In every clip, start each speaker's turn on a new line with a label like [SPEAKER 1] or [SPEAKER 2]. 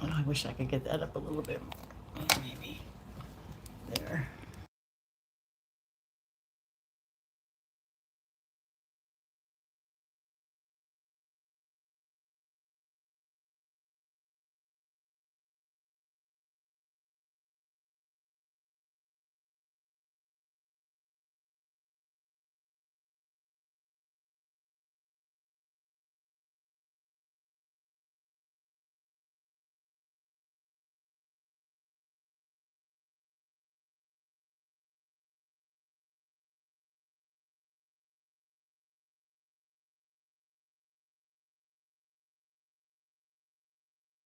[SPEAKER 1] Oh, I wish I could get that up a little bit more. Maybe there.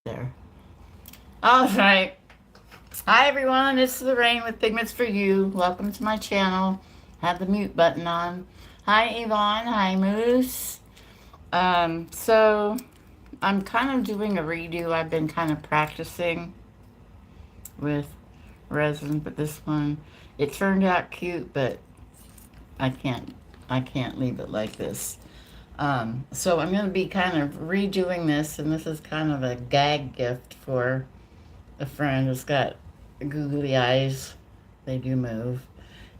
[SPEAKER 1] There. All right. Hi everyone, it's Lorraine with Pigments for You. Welcome to my channel. Have the mute button on. Hi Yvonne. Hi Moose. So I'm kind of doing a redo. I've been kind of practicing with resin, but this one it turned out cute, but I can't I can't leave it like this. So I'm going to be kind of redoing this, and this is kind of a gag gift for a friend who's got googly eyes. They do move.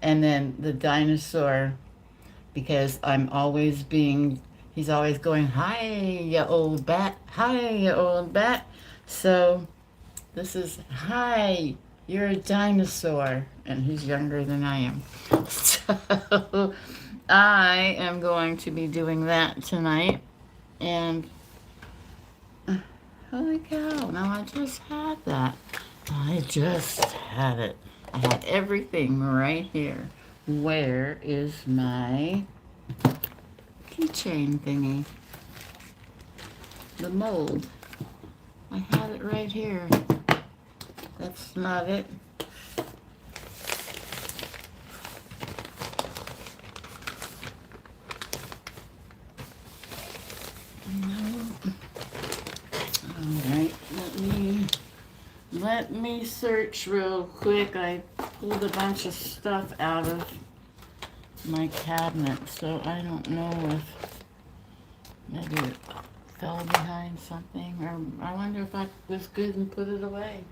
[SPEAKER 1] And then the dinosaur, because he's always going, hi, you old bat, hi, you old bat. So this is, hi, you're a dinosaur. And he's younger than I am. So I am going to be doing that tonight. And holy cow, now I just had that. I just had it. I had everything right here. Where is my keychain thingy? The mold. I had it right here. That's not it. No. Alright, let me search real quick. I pulled a bunch of stuff out of my cabinet, so I don't know if maybe it fell behind something, or I wonder if I was good and put it away.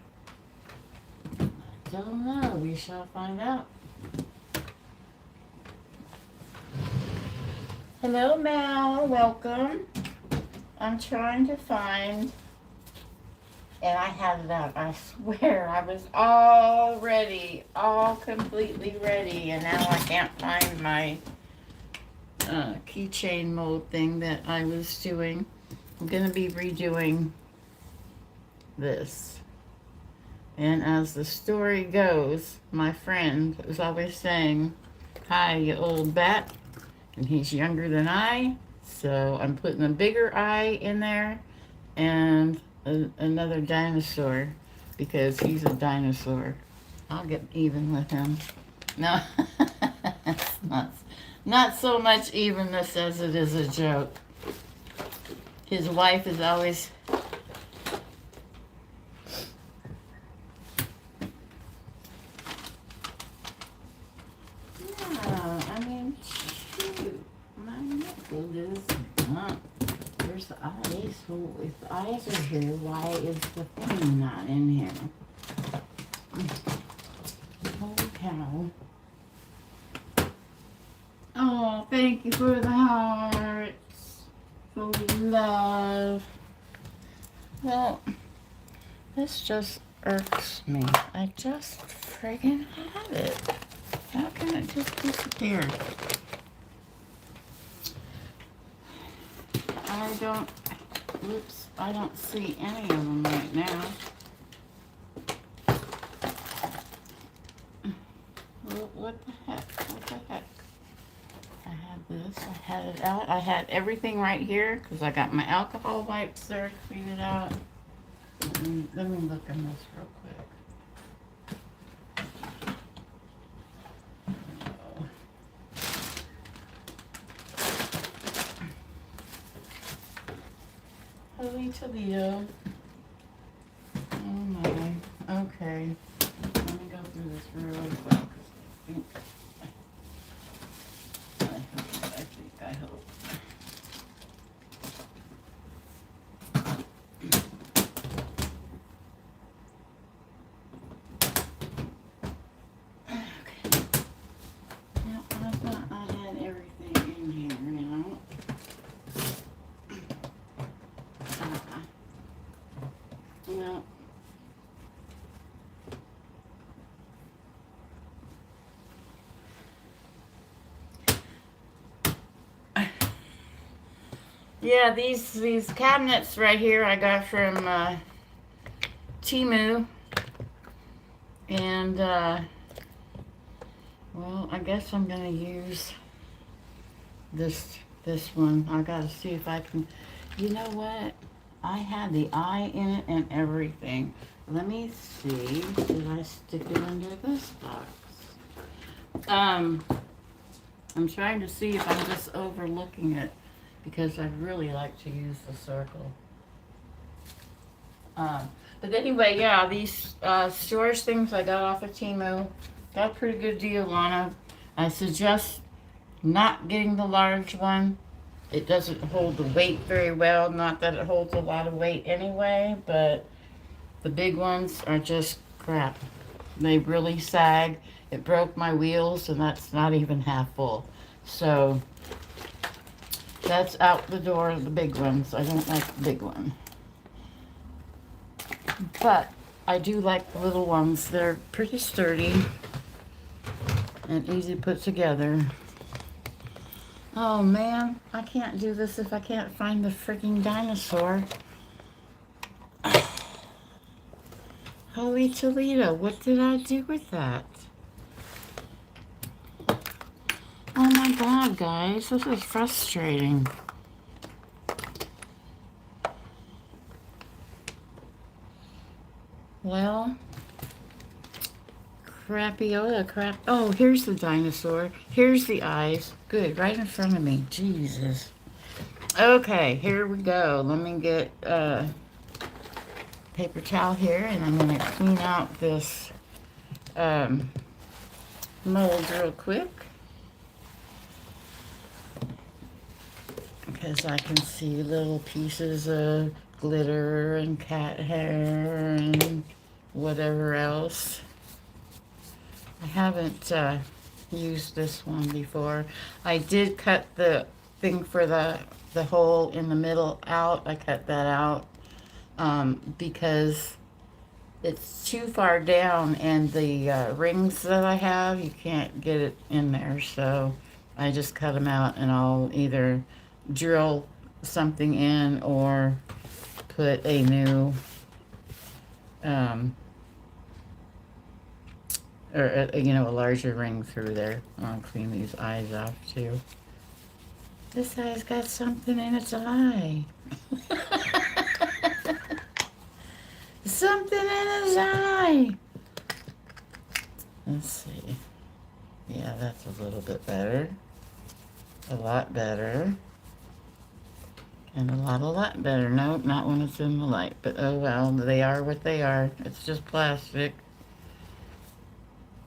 [SPEAKER 1] I don't know. We shall find out. Hello, Mal. Welcome. I'm trying to find, and I had it out. I swear I was all ready, all completely ready, and now I can't find my keychain mold thing that I was doing. I'm going to be redoing this. And as the story goes, my friend was always saying, hi, you old bat. And he's younger than I, so I'm putting a bigger eye in there and another dinosaur because he's a dinosaur. I'll get even with him. No, it's not so much evenness as it is a joke. His wife is always... Yeah, I mean, shoot, my nipple is not... Where's the eyes? Oh, if the eyes are here, why is the thing not in here? Holy cow. Oh, thank you for the hearts. For love. Well, this just irks me. I just friggin' had it. How can it just disappear? I don't see any of them right now. What the heck? What the heck? I had this, I had it out. I had everything right here because I got my alcohol wipes there to clean it out. Let me look in this real quick. Holy Toledo. Oh my. Okay. Let me go through this really quick. I hope. No. Yeah, these cabinets right here I got from Temu, and well, I guess I'm gonna use this one. I gotta see if I can. You know what? I had the eye in it and everything. Let me see. Did I stick it under this box? I'm trying to see if I'm just overlooking it because I'd really like to use the circle. But anyway, yeah, these storage things I got off of Temu. Got a pretty good deal on them. I suggest not getting the large one. It doesn't hold the weight very well. Not that it holds a lot of weight anyway, but the big ones are just crap. They really sag. It broke my wheels, and that's not even half full. So that's out the door, the big ones. I don't like the big one. But I do like the little ones. They're pretty sturdy and easy to put together. Oh man, I can't do this if I can't find the freaking dinosaur. Holy Toledo, what did I do with that? Oh my god, guys, this is frustrating. Well, crapiola crap. Oh, here's the dinosaur. Here's the eyes. Good, right in front of me. Jesus. Okay, here we go. Let me get paper towel here, and I'm going to clean out this mold real quick, because I can see little pieces of glitter and cat hair and whatever else. I haven't used this one before. I did cut the thing for the hole in the middle out. I cut that out because it's too far down, and the rings that I have, you can't get it in there. So I just cut them out, and I'll either drill something in or put a new or a larger ring through there. I'll clean these eyes off too. This eye's got something in its eye. Something in his eye. Let's see. Yeah, that's a little bit better. A lot better. And a lot better. No, not when it's in the light. But oh well, they are what they are. It's just plastic.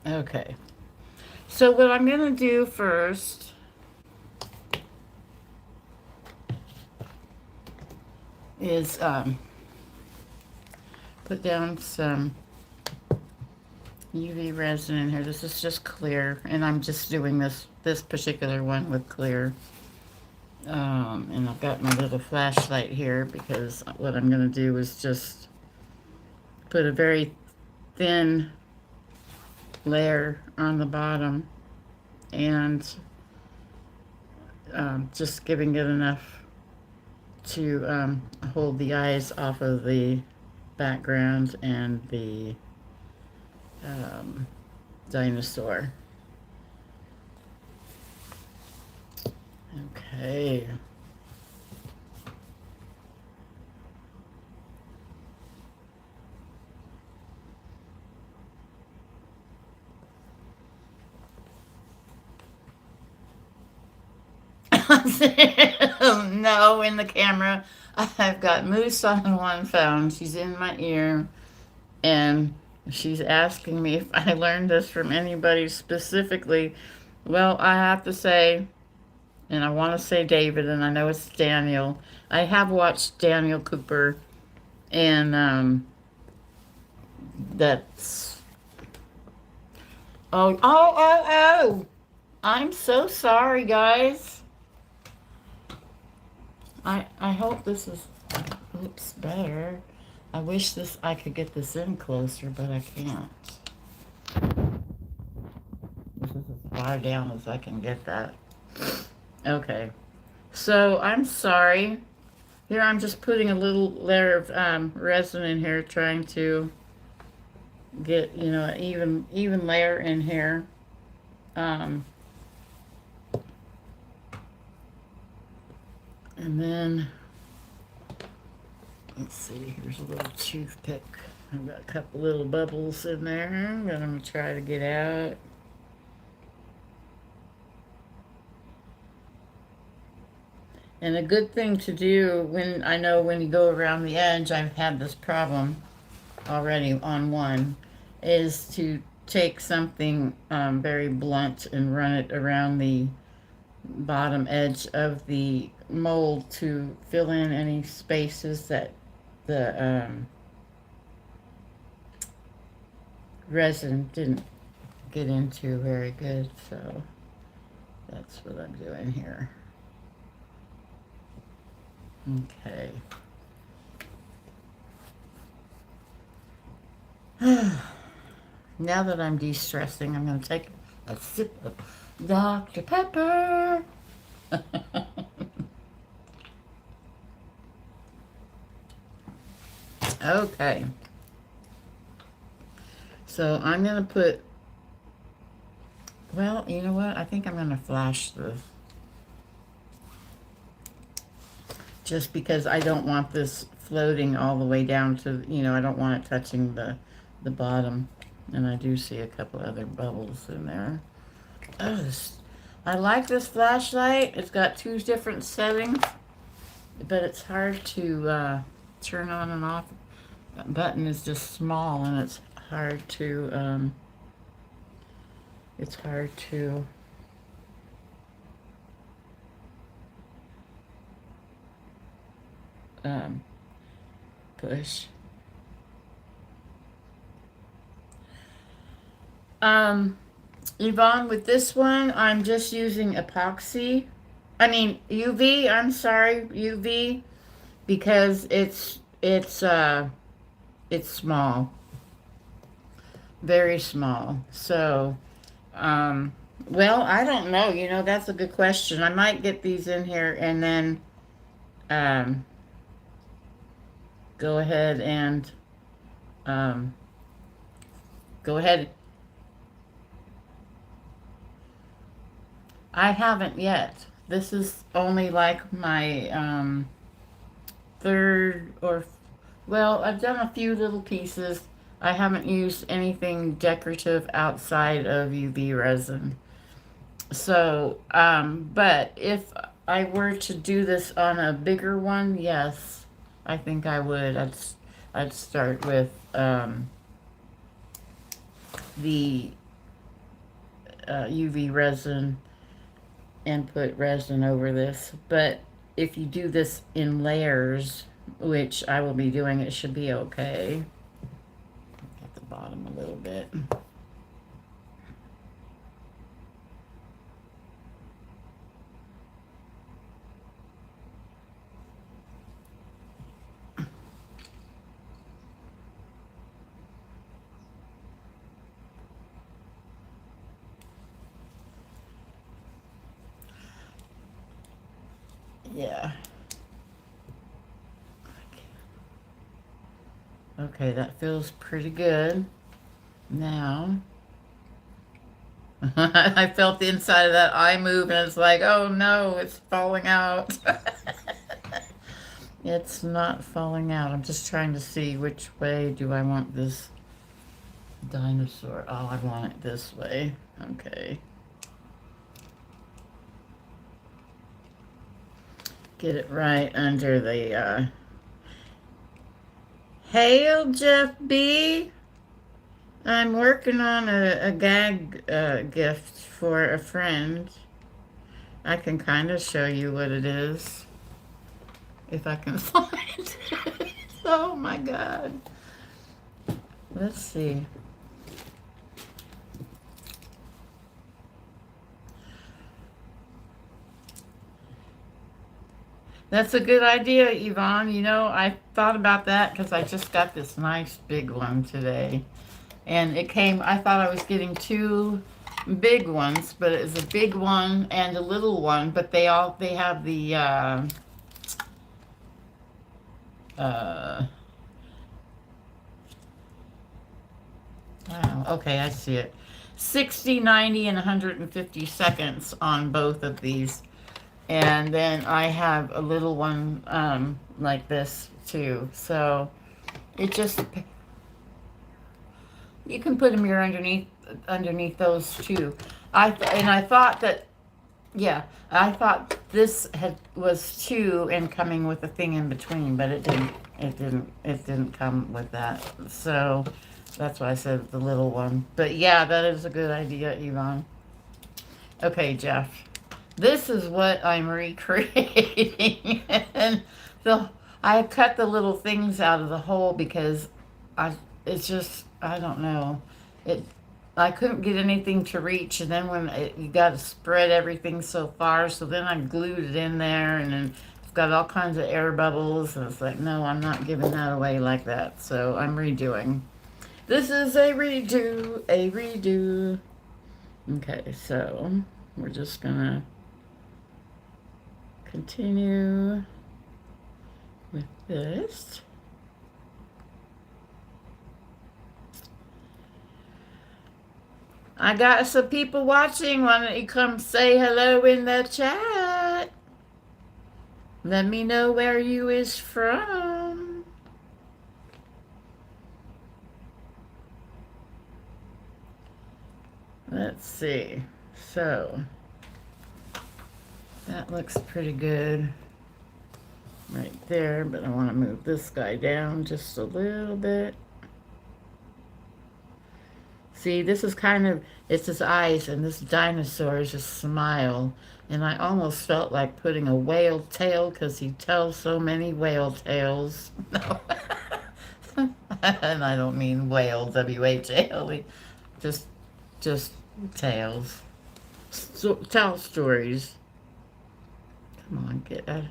[SPEAKER 1] Okay. So what I'm going to do first is put down some UV resin in here. This is just clear, and I'm just doing this particular one with clear. And I've got my little flashlight here because what I'm going to do is just put a very thin layer on the bottom, and just giving it enough to hold the eyes off of the background and the dinosaur. Okay. No, in the camera. I've got Moose on one phone. She's in my ear, and she's asking me if I learned this from anybody specifically. Well, I have to say, and I want to say David, and I know it's Daniel. I have watched Daniel Cooper, and that's... Oh. I'm so sorry, guys. I hope this is, oops, better. I wish I could get this in closer, but I can't. This is as far down as I can get that. Okay. So I'm sorry. Here I'm just putting a little layer of resin in here, trying to get, you know, an even layer in here. And then, let's see, here's a little toothpick. I've got a couple little bubbles in there that I'm going to try to get out. And a good thing to do when, I know when you go around the edge, I've had this problem already on one, is to take something very blunt and run it around the bottom edge of the mold to fill in any spaces that the resin didn't get into very good. So that's what I'm doing here. Okay. Now that I'm de-stressing, I'm going to take a sip of Dr. Pepper. Okay. So I'm going to put, well, you know what? I think I'm going to flash this. Just because I don't want this floating all the way down to, you know, I don't want it touching the bottom. And I do see a couple other bubbles in there. Oh, I like this flashlight. It's got 2 different settings, but it's hard to turn on and off. That button is just small, and it's hard to push. Yvonne, with this one, I'm just using epoxy. I mean, UV, I'm sorry, UV, because it's small. Very small. So, well, I don't know. You know, that's a good question. I might get these in here and then go ahead and go ahead. I haven't yet. This is only like my third or, well, I've done a few little pieces. I haven't used anything decorative outside of UV resin. So, but if I were to do this on a bigger one, yes, I think I would. I'd start with the UV resin and put resin over this. But if you do this in layers, which I will be doing, it should be okay. At the bottom a little bit. Yeah. Okay, that feels pretty good. Now, I felt the inside of that eye move, and it's like, oh no, it's falling out. It's not falling out. I'm just trying to see which way do I want this dinosaur. Oh, I want it this way. Okay. Get it right under the, Hail, Jeff B. I'm working on a gag gift for a friend. I can kind of show you what it is. If I can find it. Oh my God. Let's see. That's a good idea, Yvonne. You know, I thought about that because I just got this nice big one today. And it came, I thought I was getting two big ones, but it was a big one and a little one, but they have the, uh, wow, okay, I see it. 60, 90, and 150 seconds on both of these. And then I have a little one like this too. So it just, you can put a mirror underneath those too. I thought that, yeah, I thought this was two and coming with a thing in between, but it didn't come with that. So that's why I said the little one. But yeah, that is a good idea, Yvonne. Okay, Jeff. This is what I'm recreating. And I cut the little things out of the hole because it's just, I don't know. I couldn't get anything to reach, and then you got to spread everything so far, so then I glued it in there, and then it's got all kinds of air bubbles, and it's like, no, I'm not giving that away like that, so I'm redoing. This is a redo, a redo. Okay, so we're just gonna continue with this. I got some people watching. Why don't you come say hello in the chat? Let me know where you is from. Let's see. So that looks pretty good right there, but I want to move this guy down just a little bit. See, this is it's his eyes, and this dinosaur is a smile. And I almost felt like putting a whale tail because he tells so many whale tales. No. And I don't mean whale, W-H-A-L-E. Just tales. Tell stories. Come on, get out.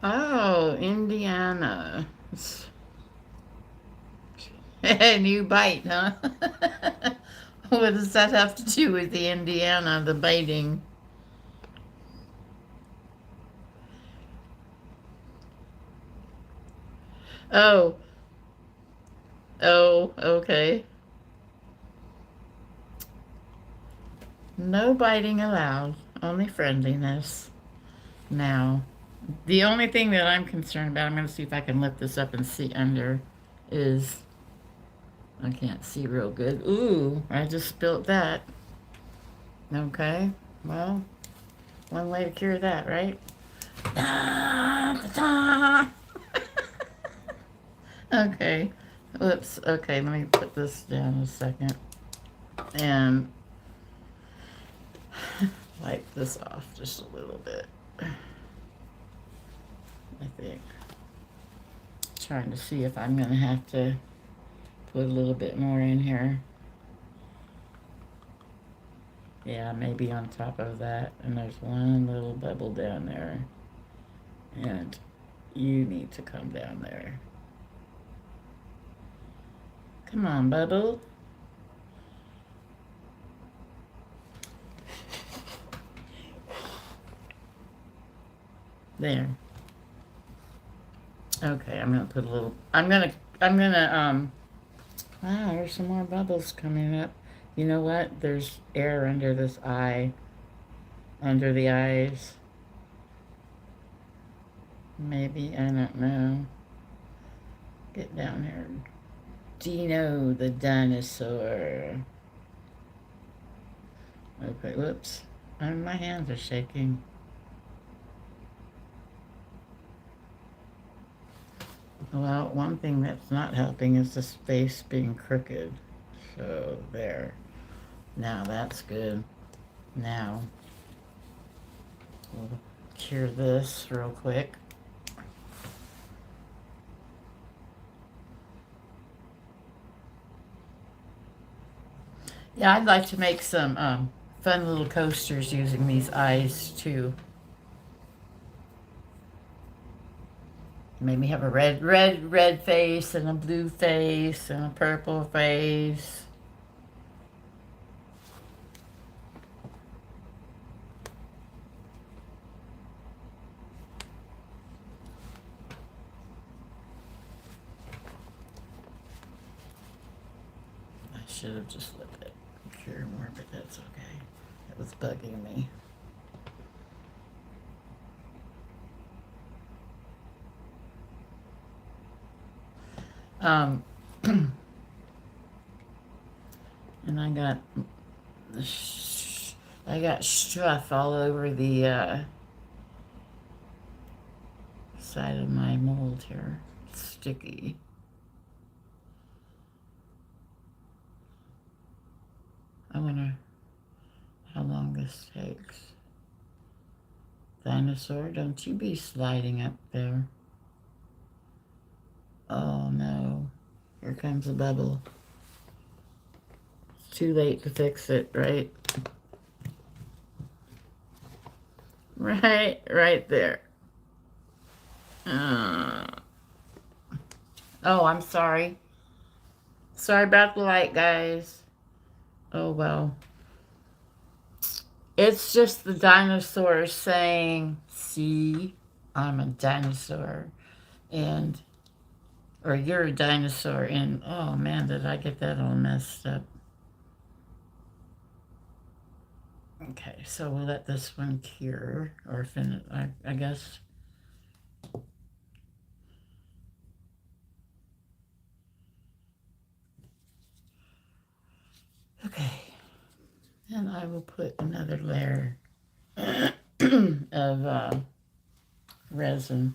[SPEAKER 1] Oh, Indiana. New bite, huh? What does that have to do with the Indiana, the biting? Oh. Oh, okay. No biting allowed. Only friendliness. Now, the only thing that I'm concerned about, I'm going to see if I can lift this up and see under, is I can't see real good. Ooh, I just spilled that. Okay, well, one way to cure that, right? Okay, whoops. Okay, let me put this down a second and wipe this off just a little bit. I think. Trying to see if I'm going to have to put a little bit more in here. Yeah, maybe on top of that. And there's one little bubble down there. And you need to come down there. Come on, bubble. There. Okay, I'm gonna put a little, wow, there's some more bubbles coming up. You know what? There's air under this eye, under the eyes. Maybe, I don't know. Get down here. Dino the dinosaur. Okay, whoops. My hands are shaking. Well, one thing that's not helping is the space being crooked. So, there. Now that's good. Now, we'll cure this real quick. Yeah, I'd like to make some fun little coasters using these eyes too. Made me have a red face and a blue face and a purple face. I should have just let that cure more, but that's okay. It was bugging me. And I got stuff all over the side of my mold here. It's sticky. I wonder how long this takes. Dinosaur, don't you be sliding up there. Oh no, here comes a bubble. It's too late to fix it, right? Right there. Oh, I'm sorry. Sorry about the light, guys. Oh well. It's just the dinosaur saying, see, I'm a dinosaur. And or you're a dinosaur, and oh man, did I get that all messed up. Okay, so we'll let this one cure, or finish, I guess. Okay, and I will put another layer of resin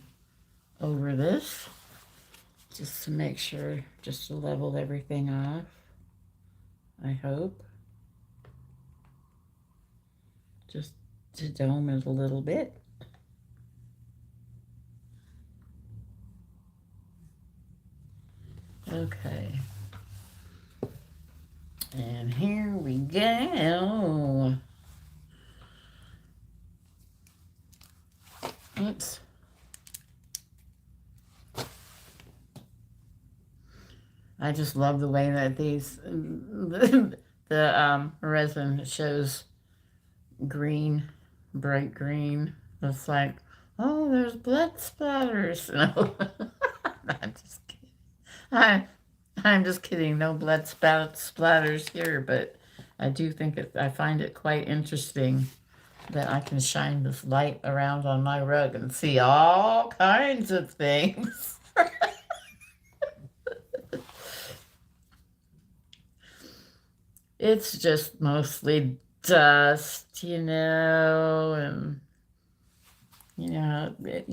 [SPEAKER 1] over this, just to make sure, just to level everything off, I hope. Just to dome it a little bit. Okay. And here we go. Oops. I just love the way that these, the resin shows green, bright green. It's like, oh, there's blood splatters. No, I'm just kidding. I'm just kidding. No blood splatters here, but I do think I find it quite interesting that I can shine this light around on my rug and see all kinds of things. It's just mostly dust, and you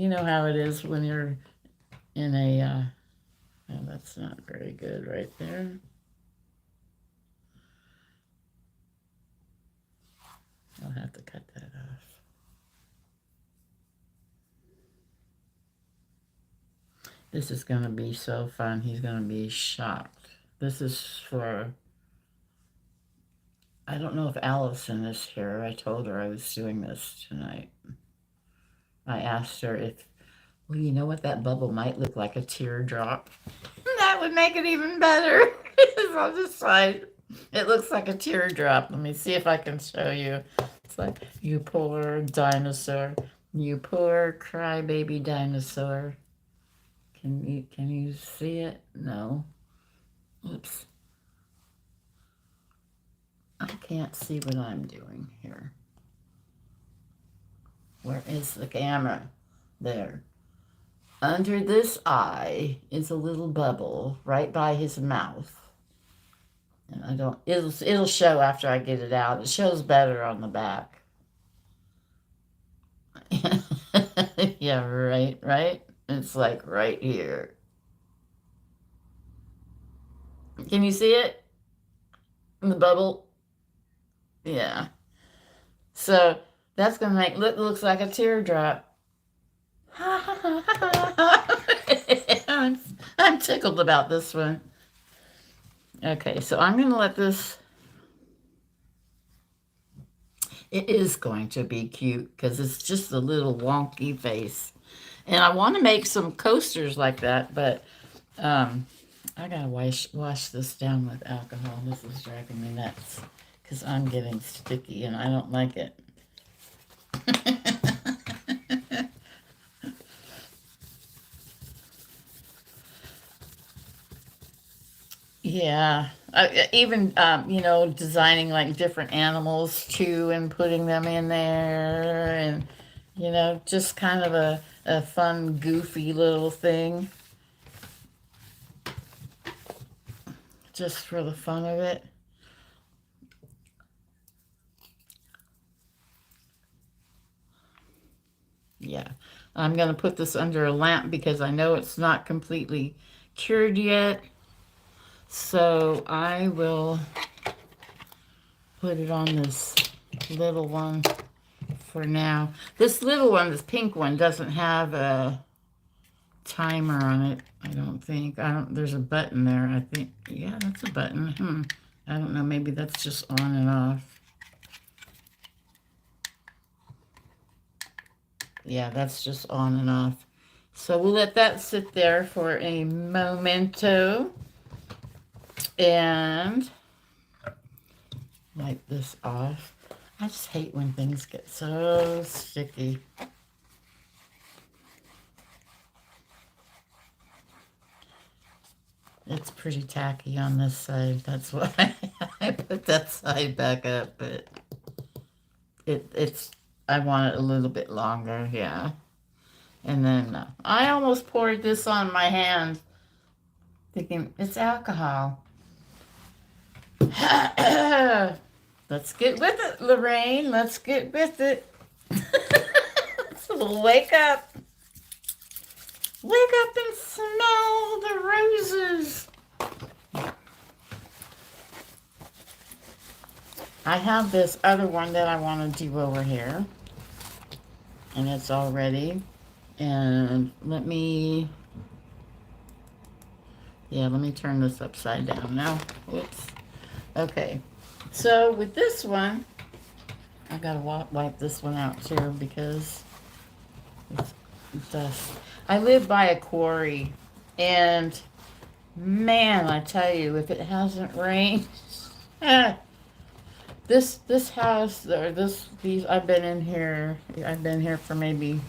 [SPEAKER 1] know how it is when you're in a oh, that's not very good right there. I'll have to cut that off. This is going to be so fun. He's going to be shocked. This is for, I don't know if Allison is here. I told her I was doing this tonight. I asked her if, well, you know what, that bubble might look like a teardrop. That would make it even better. On this side, it looks like a teardrop. Let me see if I can show you. It's like, you poor dinosaur. You poor crybaby dinosaur. Can you see it? No. Oops. I can't see what I'm doing here. Where is the camera? There. Under this eye is a little bubble right by his mouth. And I don't, it'll show after I get it out. It shows better on the back. Yeah, right? It's like right here. Can you see it? In the bubble? Yeah. So that's gonna make looks like a teardrop. I'm tickled about this one. Okay, so I'm gonna let this It is going to be cute because it's just a little wonky face. And I want to make some coasters like that, but um, I gotta wash this down with alcohol. This is driving me nuts because I'm getting sticky and I don't like it. Yeah, even designing like different animals too, and putting them in there, and just kind of a fun, goofy little thing, just for the fun of it. Yeah, I'm gonna put this under a lamp because I know it's not completely cured yet. So I will put it on this little one for now. This little one, this pink one, doesn't have a timer on it, I don't think. There's a button there, I think. Yeah, that's a button. I don't know, maybe that's just on and off. Yeah, that's just on and off. So we'll let that sit there for a momento. And wipe this off. I just hate when things get so sticky. It's pretty tacky on this side. That's why I put that side back up, but I want it a little bit longer, yeah. And then I almost poured this on my hand thinking it's alcohol. Let's get with it, Lorraine. Let's get with it. So wake up. Wake up and smell the roses. I have this other one that I want to do over here. And it's all ready. And let me turn this upside down now. Whoops. Okay. So with this one, I gotta wipe this one out too because it's dust. I live by a quarry, and man, I tell you, if it hasn't rained, this house or these I've been in here. I've been here for maybe,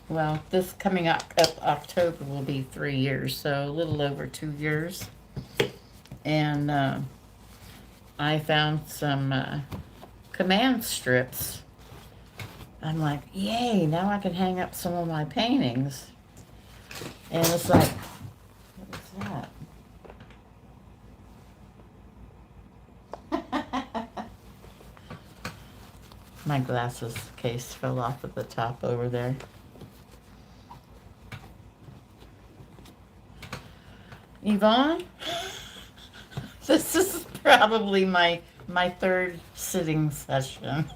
[SPEAKER 1] well, this coming up October will be 3 years, so a little over 2 years, and I found some command strips. I'm like, yay, now I can hang up some of my paintings. And it's like, what was that? My glasses case fell off at the top over there. Yvonne, this is probably my third sitting session.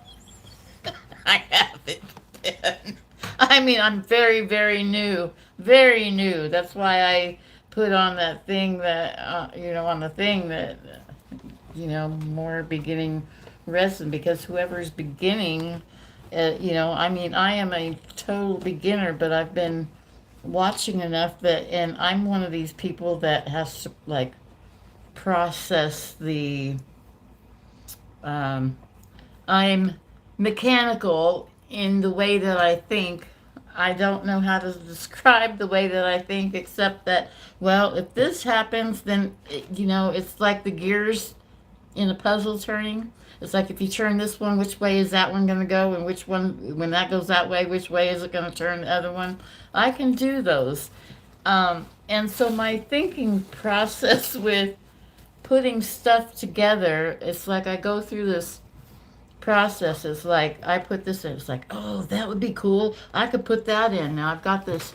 [SPEAKER 1] I haven't been. I mean, I'm very, very new. Very new. That's why I put on that thing that, on the thing that, more beginning resin, because whoever's beginning, I mean, I am a total beginner, but I've been watching enough and I'm one of these people that has to, like, process I'm mechanical in the way that I think. I don't know how to describe the way that I think, except that, well, if this happens, then, it's like the gears in a puzzle turning. It's like if you turn this one, which way is that one going to go? And which one, when that goes that way, which way is it going to turn the other one? I can do those. And so my thinking process with putting stuff together, it's like I go through this process. It's like I put this in. It's like, oh, that would be cool. I could put that in. Now I've got this.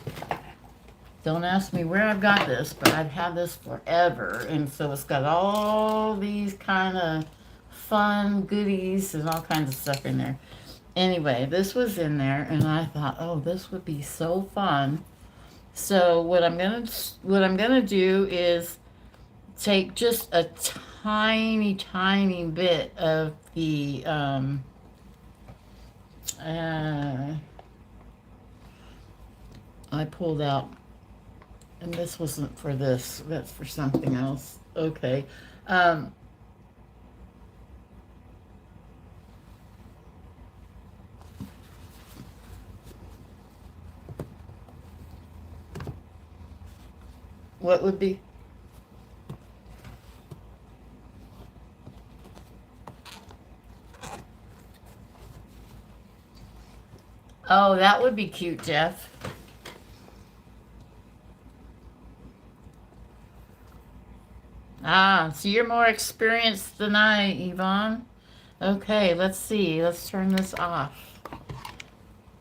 [SPEAKER 1] Don't ask me where I've got this, but I've had this forever. And so it's got all these kind of fun goodies and all kinds of stuff in there. Anyway, this was in there, and I thought, oh, this would be so fun. So what I'm gonna do is take just a tiny bit of the Uh, I pulled out, and this wasn't for this, that's for something else. Okay. Um, what would be? Oh, that would be cute, Jeff. Ah, so you're more experienced than I, Yvonne. Okay, let's see. Let's turn this off.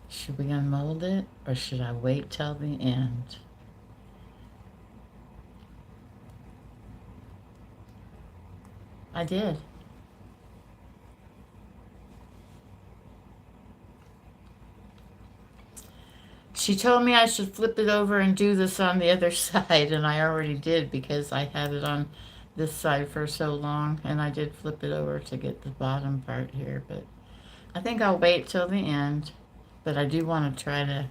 [SPEAKER 1] Should we unmold it, or should I wait till the end? I did. She told me I should flip it over and do this on the other side, and I already did because I had it on this side for so long, and I did flip it over to get the bottom part here, but I think I'll wait till the end, but I do want to try to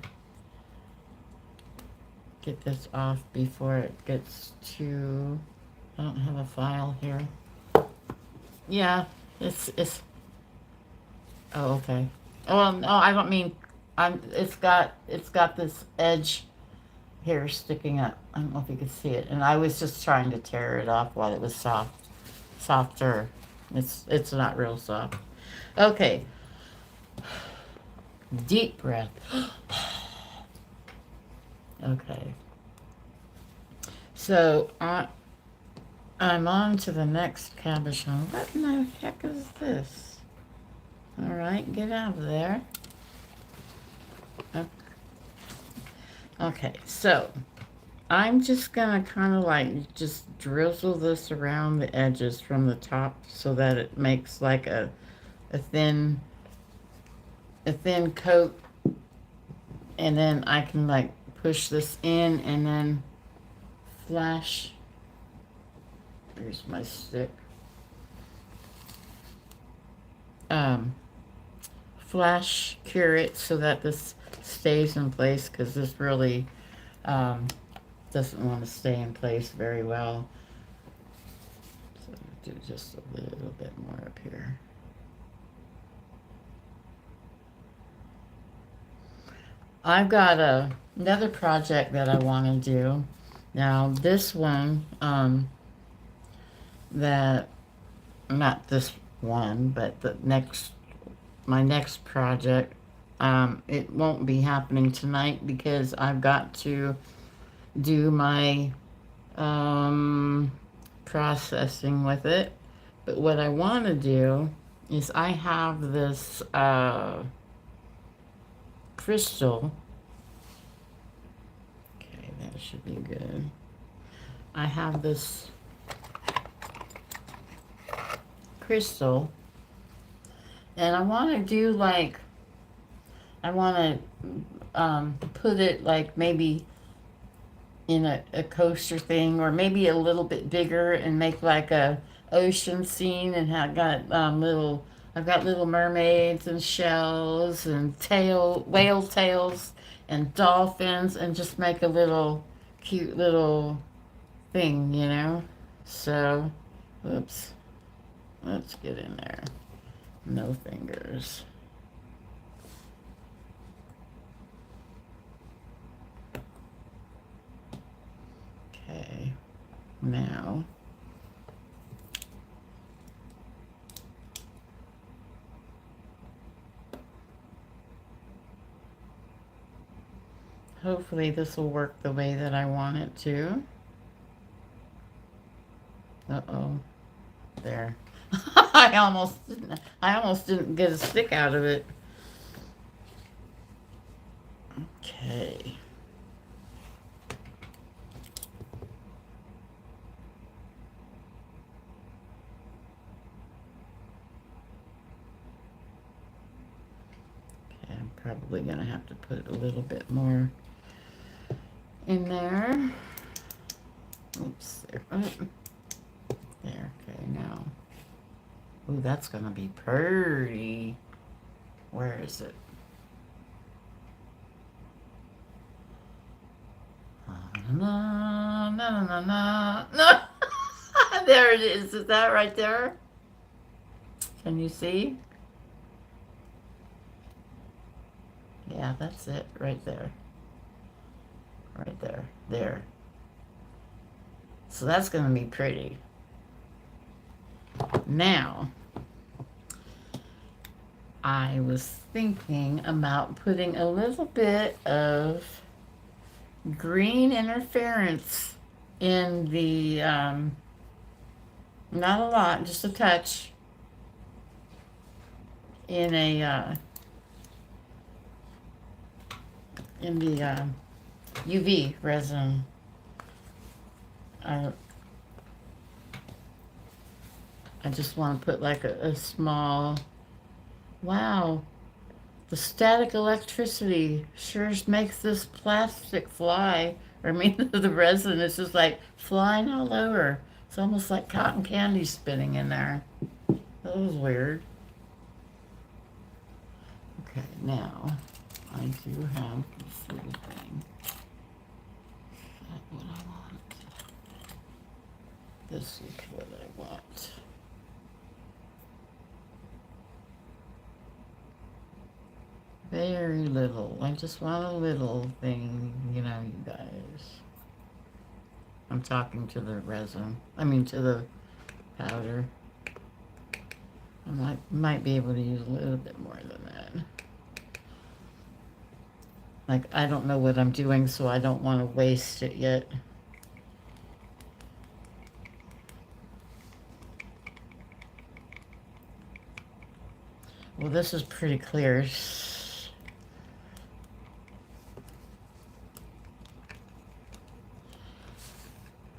[SPEAKER 1] get this off before it gets too... I don't have a file here. Yeah, it's oh, okay. Oh, no, I don't mean it's got this edge here sticking up. I don't know if you can see it. And I was just trying to tear it off while it was softer. It's not real soft. Okay. Deep breath. Okay. So I'm on to the next cabochon. What in the heck is this? All right, get out of there. Okay, so I'm just gonna kind of like just drizzle this around the edges from the top so that it makes like a thin coat, and then I can like push this in and then flash. Here's my stick. Flash cure it so that this stays in place, because this really doesn't want to stay in place very well. So do just a little bit more up here. I've got another project that I want to do. Now this one, that not this one, but my next project, it won't be happening tonight because I've got to do my processing with it. But what I want to do is I have this crystal. Okay, that should be good. I have this crystal, and I want to do like, I want to put it like maybe in a coaster thing, or maybe a little bit bigger, and make like a ocean scene, and have got I've got little mermaids and shells and whale tails and dolphins, and just make a little cute little thing, you know. So, whoops, let's get in there. No fingers. Okay, now hopefully this will work the way that I want it to. Uh-oh. There. I almost didn't get a stick out of it. Okay. Okay, I'm probably gonna have to put a little bit more in there. Oops, there. There, okay, now. Ooh, that's gonna be pretty. Where is it? Na, na, na, na, na. There it is. Is that right there? Can you see? Yeah, that's it right there. Right there. There. So that's going to be pretty. Now, I was thinking about putting a little bit of green interference in the, not a lot, just a touch, in a, in the UV resin. I just want to put like a small, wow, the static electricity sure makes this plastic fly. Or I mean, the resin is just like flying all over. It's almost like cotton candy spinning in there. That was weird. Okay, now I do have this little thing. Is that what I want? This is what I want. Very little. I just want a little thing, you know, you guys. I'm talking to the resin. I mean, to the powder. I might be able to use a little bit more than that. Like, I don't know what I'm doing, so I don't want to waste it yet. Well, this is pretty clear.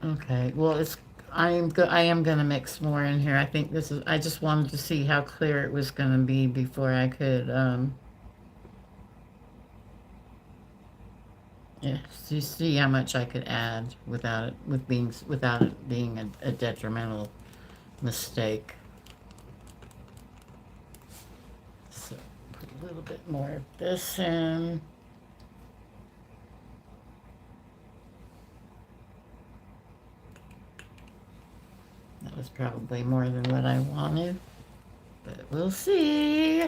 [SPEAKER 1] Okay, well, I am gonna mix more in here. I think this is, I just wanted to see how clear it was gonna be before I could, yeah, see how much I could add without it, without it being a detrimental mistake. So, put a little bit more of this in. That was probably more than what I wanted, but we'll see.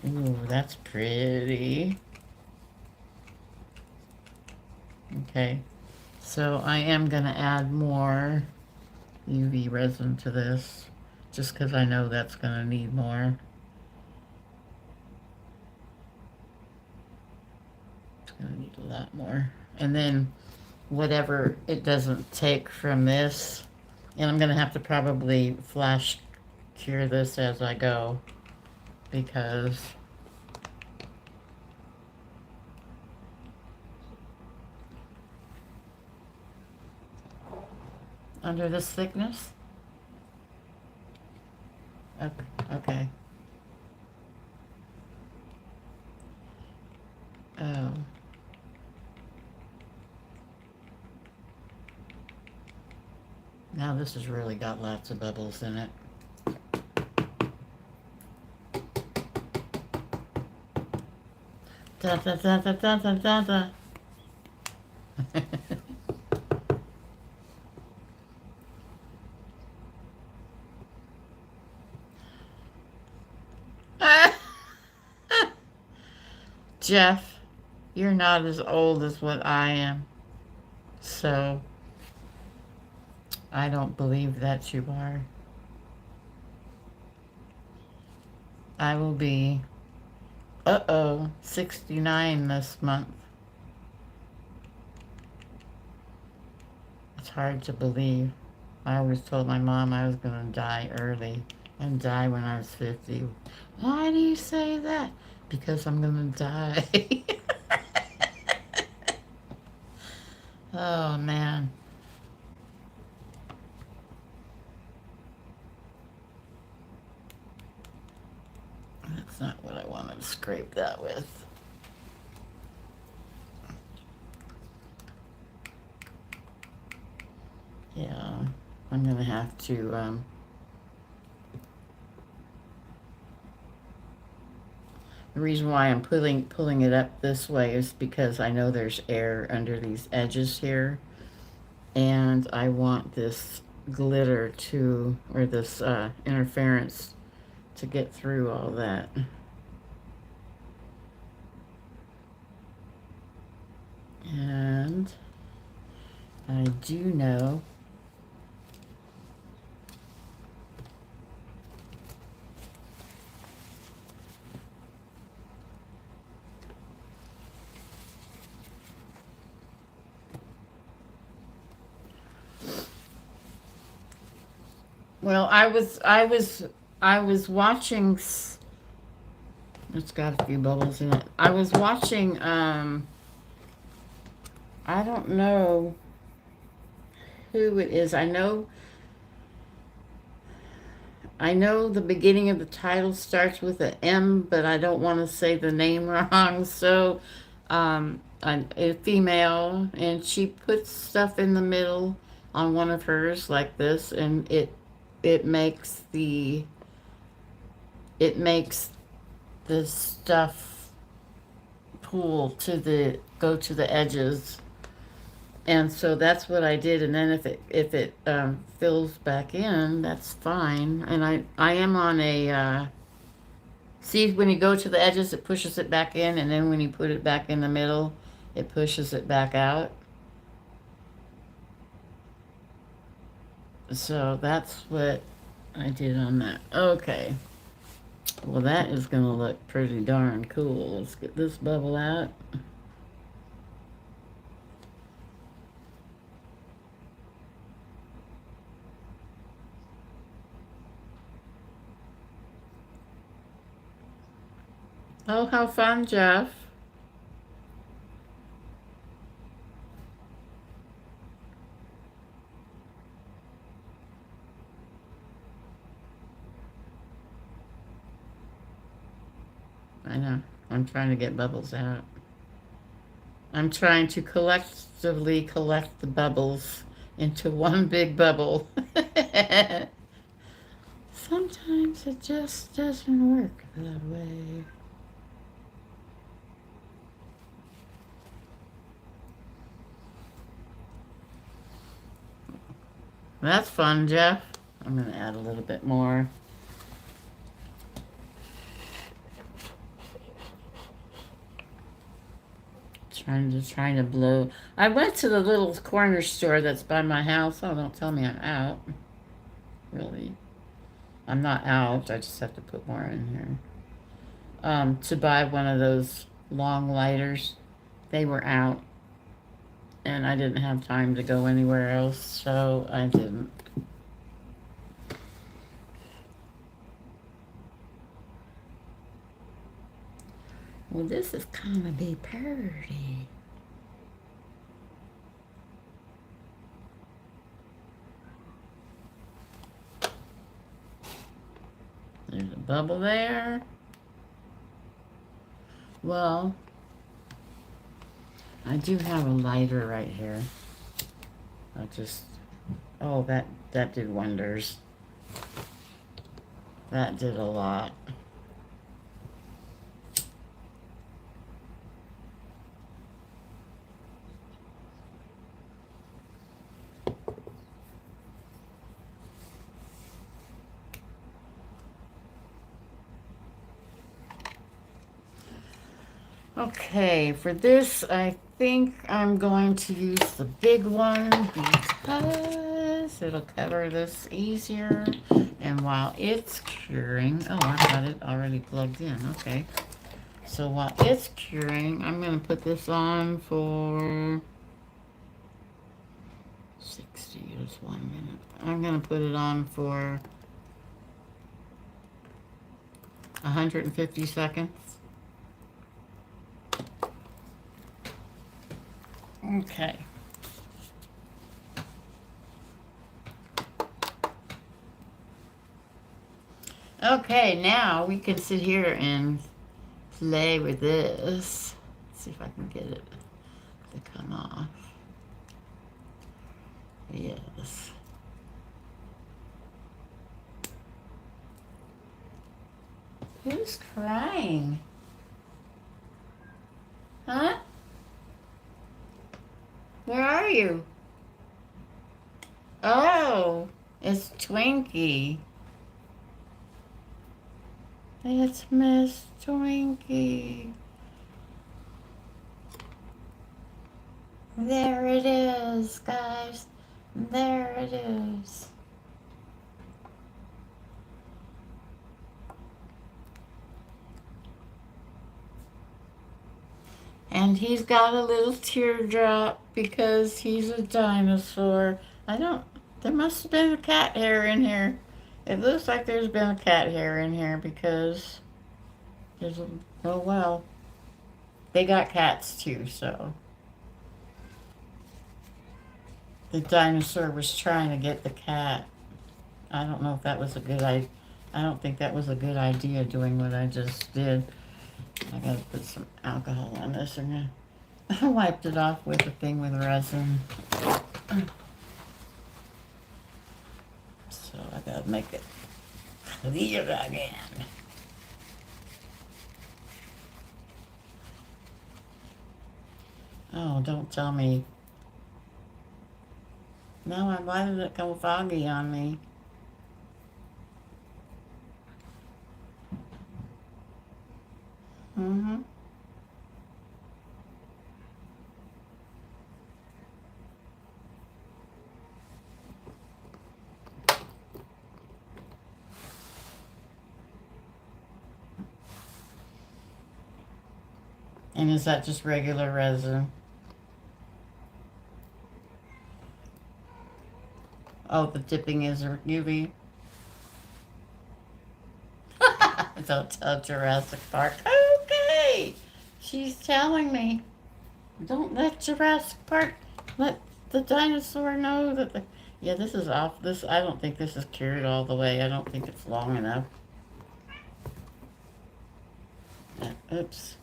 [SPEAKER 1] Ooh, that's pretty. Okay, so I am gonna add more UV resin to this, just because I know that's gonna need more. It's gonna need a lot more. And then whatever it doesn't take from this, and I'm gonna have to probably flash cure this as I go, because under this thickness. Okay. Oh. Now this has really got lots of bubbles in it. Da da da da da da da da. Jeff, you're not as old as what I am, so I don't believe that you are. I will be, 69 this month. It's hard to believe. I always told my mom I was going to die early and die when I was 50. Why do you say that? Because I'm going to die. Oh, man. That's not what I wanted to scrape that with. Yeah, I'm going to have to, The reason why I'm pulling it up this way is because I know there's air under these edges here, and I want this glitter to, or this interference to get through all that. And I do know well, I was watching. It's got a few bubbles in it. I was watching. I don't know who it is. I know the beginning of the title starts with an M, but I don't want to say the name wrong. So, a female, and she puts stuff in the middle on one of hers like this, and it makes the stuff go to the edges. And so that's what I did, and then if it fills back in, that's fine. And I am on a see, when you go to the edges, it pushes it back in, and then when you put it back in the middle, it pushes it back out. So that's what I did on that. Okay. Well, that is going to look pretty darn cool. Let's get this bubble out. Oh, how fun, Jeff. I know. I'm trying to get bubbles out. I'm trying to collectively collect the bubbles into one big bubble. Sometimes it just doesn't work that way. That's fun, Jeff. I'm going to add a little bit more. Trying to blow. I went to the little corner store that's by my house. Oh, don't tell me I'm out. Really. I'm not out. I just have to put more in here. To buy one of those long lighters. They were out. And I didn't have time to go anywhere else, so I didn't. Well, this is gonna be pretty. There's a bubble there. Well, I do have a lighter right here. Oh, that did wonders. That did a lot. Okay, for this, I think I'm going to use the big one because it'll cover this easier. And while it's curing, oh, I got it already plugged in. Okay. So while it's curing, I'm going to put this on for 60, just 1 minute. I'm going to put it on for 150 seconds. Okay. Okay, now we can sit here and play with this. Let's see if I can get it to come off. Yes. Who's crying? Huh? Where are you? Oh, it's Twinkie. It's Miss Twinkie. There it is, guys. There it is. And he's got a little teardrop because he's a dinosaur. There must have been a cat hair in here. It looks like there's been a cat hair in here because there's a, oh well. They got cats too, so. The dinosaur was trying to get the cat. I don't know if that was a good idea. I don't think that was a good idea doing what I just did. I gotta put some alcohol on this. I wiped it off with a thing with resin. So I gotta make it clear again. Oh, don't tell me. No, why did it go foggy on me? Mm-hmm. And is that just regular resin? Oh, the dipping is UV. Don't tell Jurassic Park. Okay. She's telling me. Don't let Jurassic Park let the dinosaur know that the, yeah, this is off. I don't think this is cured all the way. I don't think it's long enough. Oops.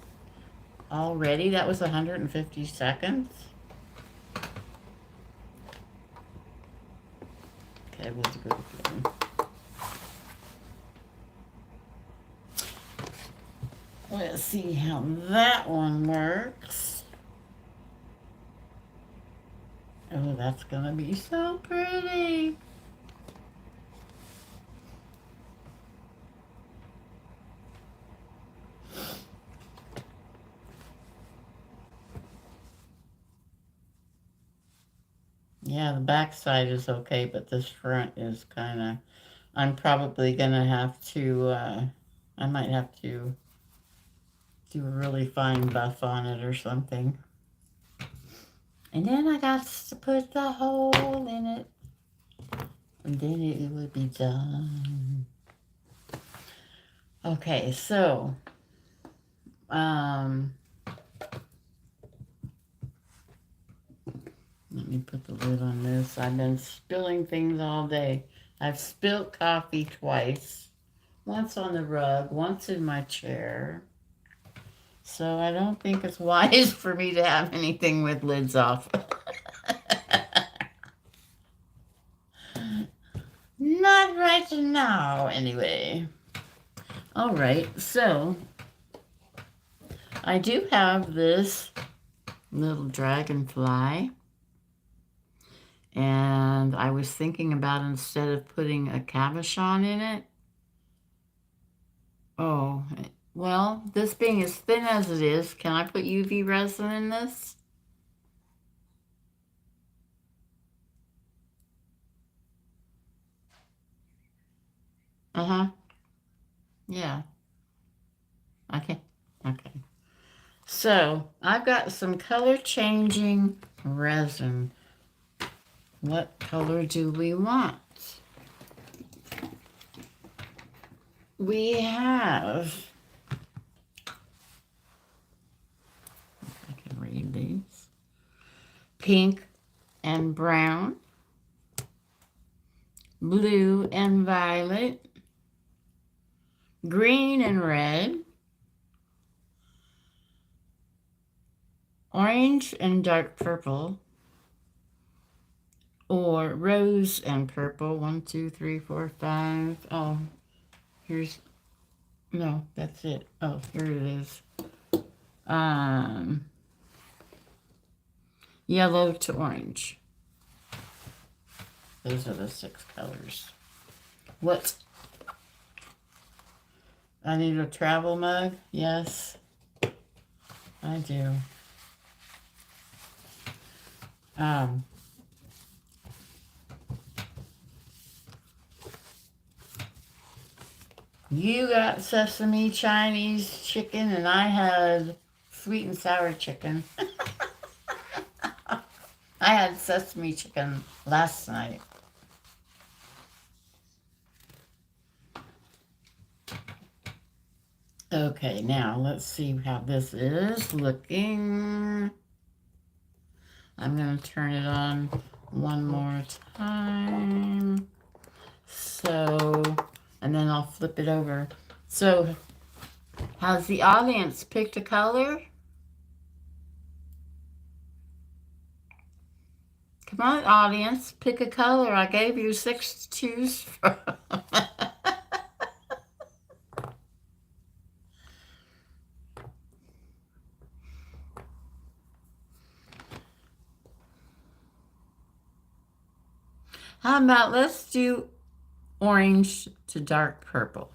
[SPEAKER 1] Already? That was 150 seconds? Okay, we'll do it again. Let's see how that one works. Oh, that's gonna be so pretty. Yeah, the back side is okay, but this front is kind of, I'm probably gonna have to, I might have to do a really fine buff on it or something. And then I got to put the hole in it. And then it would be done. Okay, so, let me put the lid on this. I've been spilling things all day. I've spilled coffee twice. Once on the rug, once in my chair. So I don't think it's wise for me to have anything with lids off. Not right now, anyway. All right, so I do have this little dragonfly. And I was thinking about instead of putting a cabochon in it. Oh, well, this being as thin as it is, can I put UV resin in this? Uh-huh. Yeah. Okay. Okay. So, I've got some color changing resin. What color do we want? We have, I can read these, pink and brown, blue and violet, green and red, orange and dark purple, or rose and purple. 1, 2, 3, 4, 5. Oh, no, that's it. Oh, here it is. yellow to orange. Those are the 6 colors. What? I need a travel mug? Yes, I do. You got sesame Chinese chicken, and I had sweet and sour chicken. I had sesame chicken last night. Okay, now let's see how this is looking. I'm going to turn it on one more time. So, and then I'll flip it over. So, has the audience picked a color? Come on, audience, pick a color. I gave you 6 to choose from. How about let's do orange to dark purple.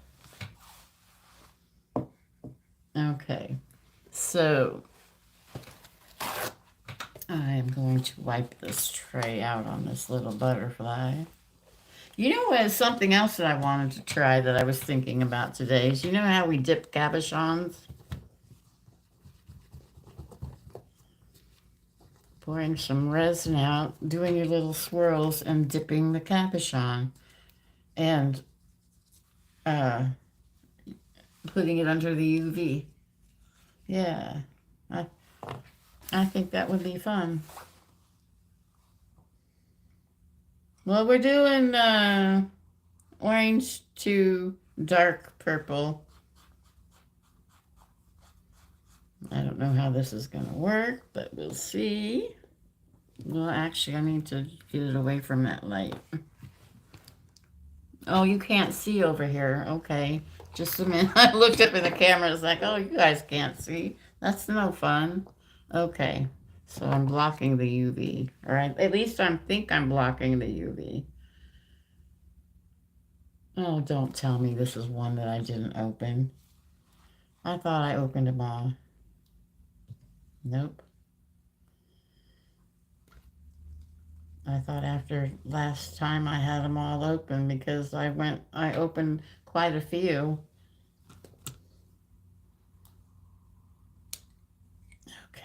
[SPEAKER 1] Okay, so I'm going to wipe this tray out on this little butterfly. You know what? Something else that I wanted to try that I was thinking about today is, you know how we dip cabochons? Pouring some resin out, doing your little swirls, and dipping the cabochon. And putting it under the UV. Yeah, I think that would be fun. Well, we're doing orange to dark purple. I don't know how this is going to work, but we'll see. Well, actually, I need to get it away from that light. Oh, you can't see over here. Okay. Just a minute. I looked up in the camera. It's like, oh, you guys can't see. That's no fun. Okay. So I'm blocking the UV. All right. At least I think I'm blocking the UV. Oh, don't tell me this is one that I didn't open. I thought I opened them all. Nope. I thought after last time I had them all open because I opened quite a few. Okay.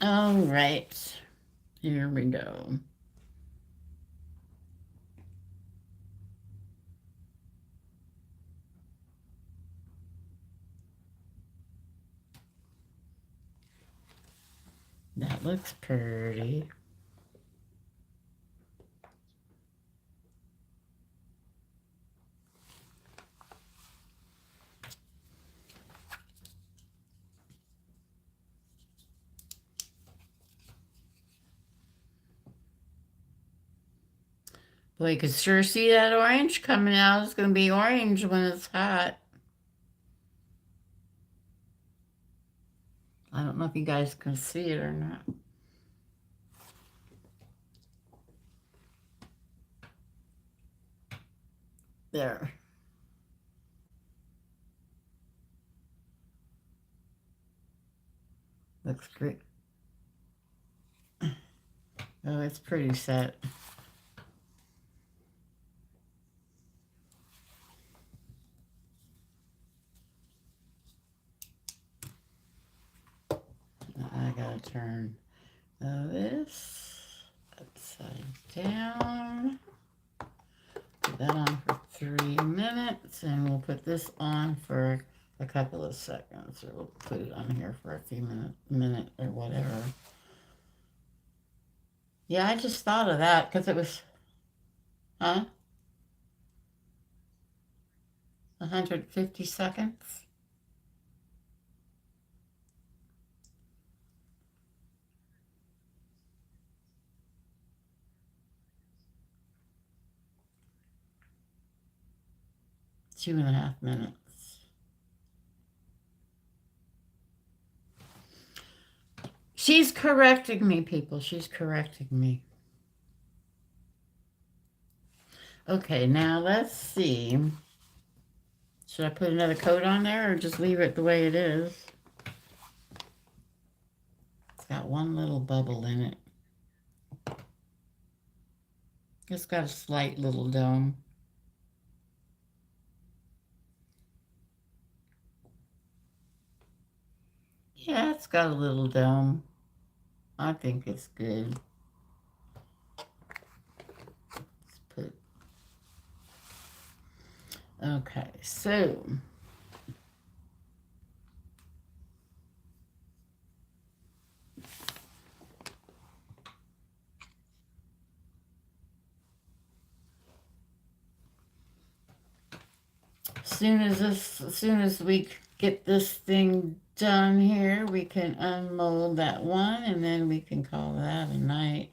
[SPEAKER 1] All right. Here we go. That looks pretty. Boy, you could sure see that orange coming out. It's going to be orange when it's hot. I don't know if you guys can see it or not. There. Looks great. Oh, it's pretty set. I gotta turn this upside down. Put that on for 3 minutes, and we'll put this on for a couple of seconds, or we'll put it on here for a few minute or whatever. Yeah, I just thought of that because it was, huh? 150 seconds. Two and a half minutes. She's correcting me, people. She's correcting me. Okay, now let's see. Should I put another coat on there or just leave it the way it is? It's got one little bubble in it. It's got a slight little dome. Yeah, it's got a little dome. I think it's good. Let's put. Okay, so as soon as we get this thing done here, we can unmold that one, and then we can call that a night.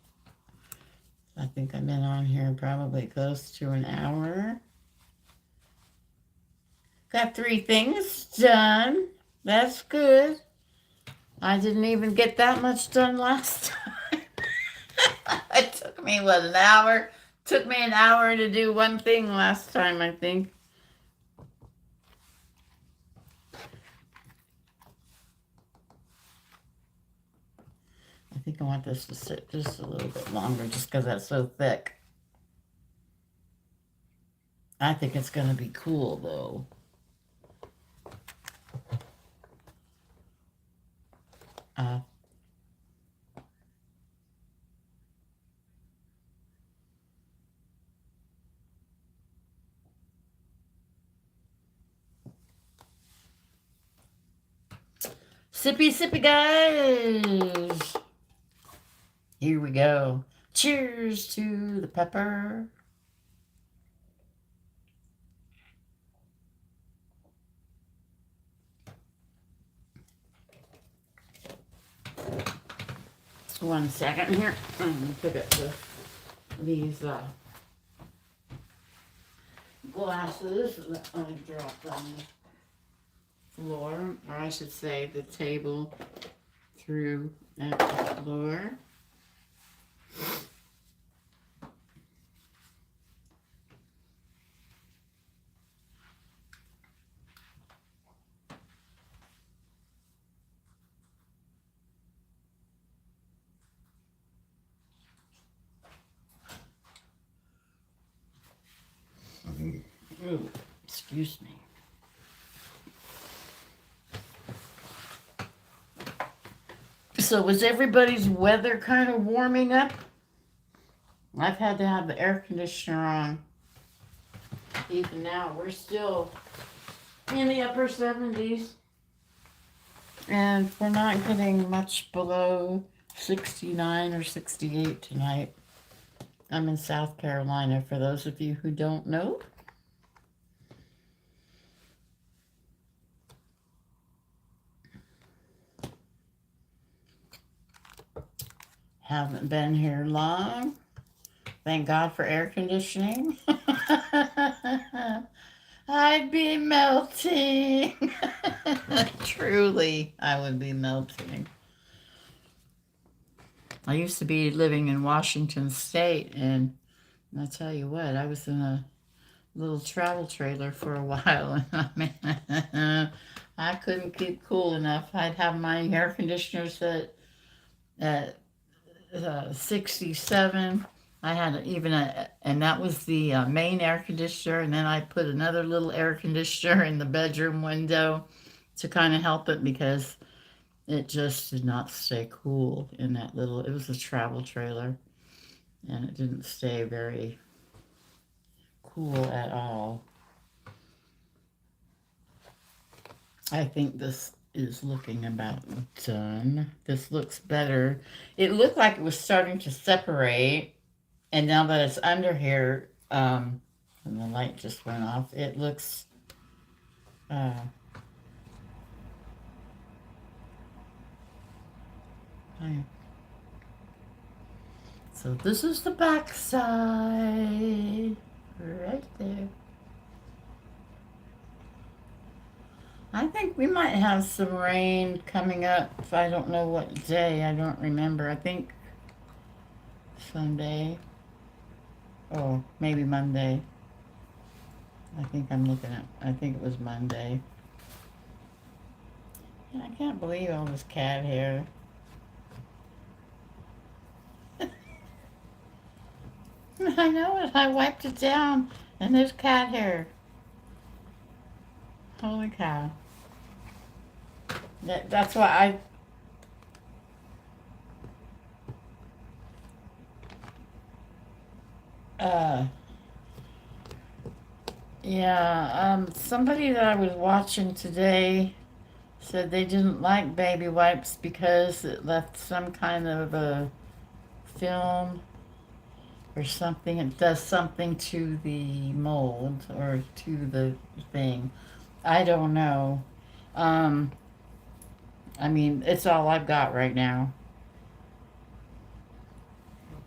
[SPEAKER 1] I think I've been on here probably close to an hour. Got 3 things done. That's good. I didn't even get that much done last time. It took me, what, an hour? Took me an hour to do one thing last time, I think. I think I want this to sit just a little bit longer just because that's so thick. I think it's going to be cool, though. Sippy, sippy, guys. Here we go. Cheers to the pepper. One second here. I'm going to pick up these glasses that I dropped on the floor, or I should say the table through at the floor. Ooh, excuse me. So was everybody's weather kind of warming up? I've had to have the air conditioner on. Even now, we're still in the upper 70s. And we're not getting much below 69 or 68 tonight. I'm in South Carolina, for those of you who don't know. Haven't been here long. Thank God for air conditioning. I'd be melting. Truly, I would be melting. I used to be living in Washington State, and I tell you what, I was in a little travel trailer for a while, and I couldn't keep cool enough. I'd have my air conditioner set at 67. I had and that was the main air conditioner, and then I put another little air conditioner in the bedroom window to kind of help it, because it just did not stay cool in that little, it was a travel trailer, and it didn't stay very cool at all. I think this is looking about done. This looks better. It looked like it was starting to separate, and now that it's under here, and the light just went off, it looks so this is the back side right there. I think we might have some rain coming up. I don't know what day. I don't remember. I think Sunday. Or maybe Monday. I think it was Monday. And I can't believe all this cat hair. I know it. I wiped it down and there's cat hair. Holy cow. That's why somebody that I was watching today said they didn't like baby wipes because it left some kind of a film or something. It does something to the mold or to the thing. I don't know. Um, I mean, it's all I've got right now.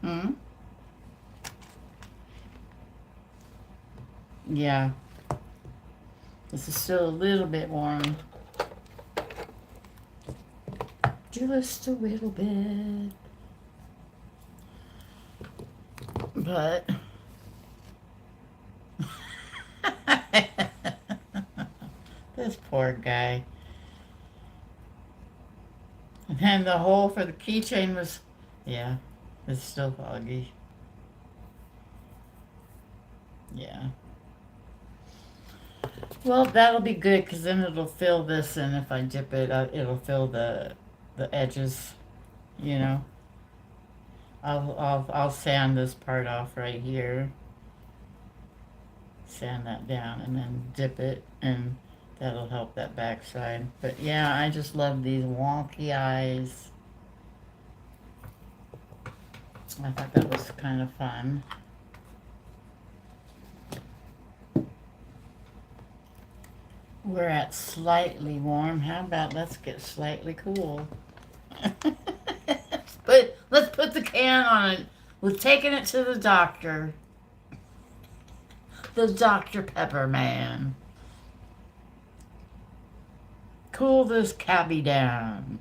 [SPEAKER 1] Hmm? Yeah. This is still a little bit warm. Just a little bit. But this poor guy. And then the hole for the keychain was, yeah, it's still foggy. Yeah. Well, that'll be good because then it'll fill this, and if I dip it, it'll fill the edges. You know, I'll sand this part off right here, sand that down, and then dip it, and that'll help that backside. But yeah, I just love these wonky eyes. I thought that was kind of fun. We're at slightly warm. How about let's get slightly cool? Let's put the can on it. We're taking it to the doctor. The Dr. Pepper man. Cool this cabby down.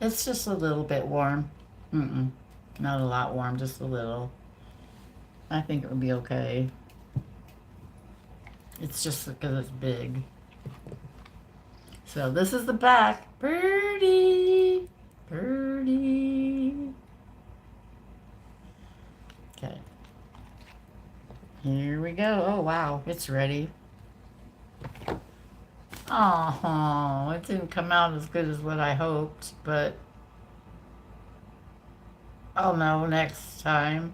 [SPEAKER 1] It's just a little bit warm. Not a lot warm, just a little. I think it would be okay. It's just because it's big. So this is the back. Birdie. Birdie. Okay. Here we go. Oh, wow. It's ready. Oh, it didn't come out as good as what I hoped, but I'll know next time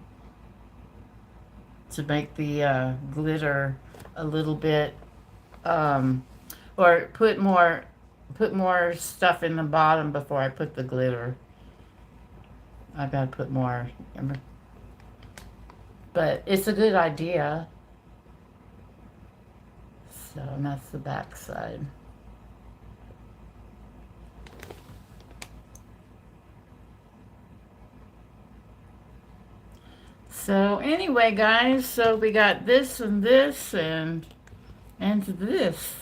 [SPEAKER 1] to make the glitter a little bit, or put more stuff in the bottom before I put the glitter. I've got to put more, but it's a good idea. So, and that's the back side. So anyway, guys, so we got this and this and this.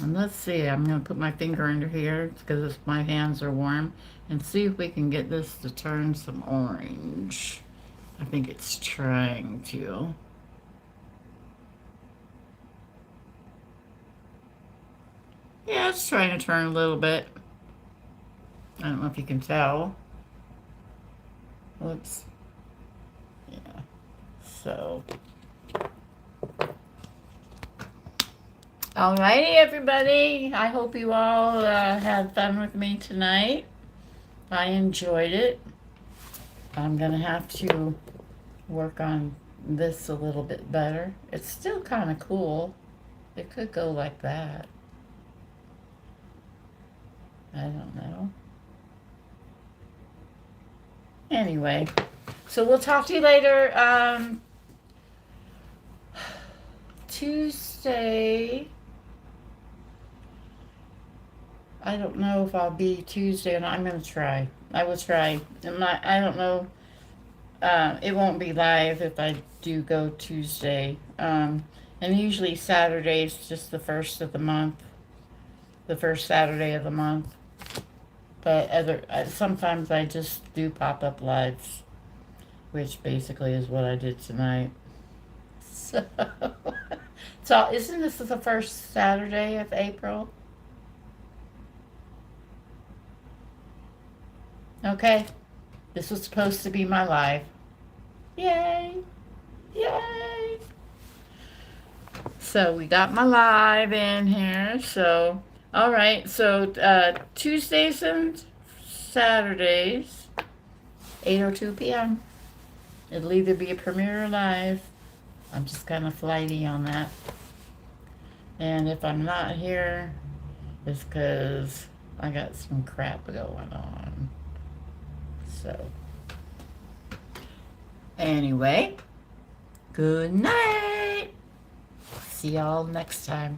[SPEAKER 1] And let's see, I'm going to put my finger under here because my hands are warm and see if we can get this to turn some orange. I think it's trying to. Yeah, it's trying to turn a little bit. I don't know if you can tell. Whoops. Yeah. So. Alrighty, everybody. I hope you all had fun with me tonight. I enjoyed it. I'm going to have to work on this a little bit better. It's still kind of cool. It could go like that. I don't know. Anyway, so we'll talk to you later. Tuesday. I don't know if I'll be Tuesday or not. I'm going to try. I will try. I don't know. it won't be live if I do go Tuesday. And usually Saturday's just the first of the month, the first Saturday of the month. But sometimes I just do pop-up lives, which basically is what I did tonight. So, so isn't this the first Saturday of April? Okay, this was supposed to be my live. Yay! Yay! So we got my live in here. So, all right. So Tuesdays and Saturdays, 8:02 p.m. It'll either be a premiere or live. I'm just kind of flighty on that. And if I'm not here, it's because I got some crap going on. So, anyway, good night. See y'all next time.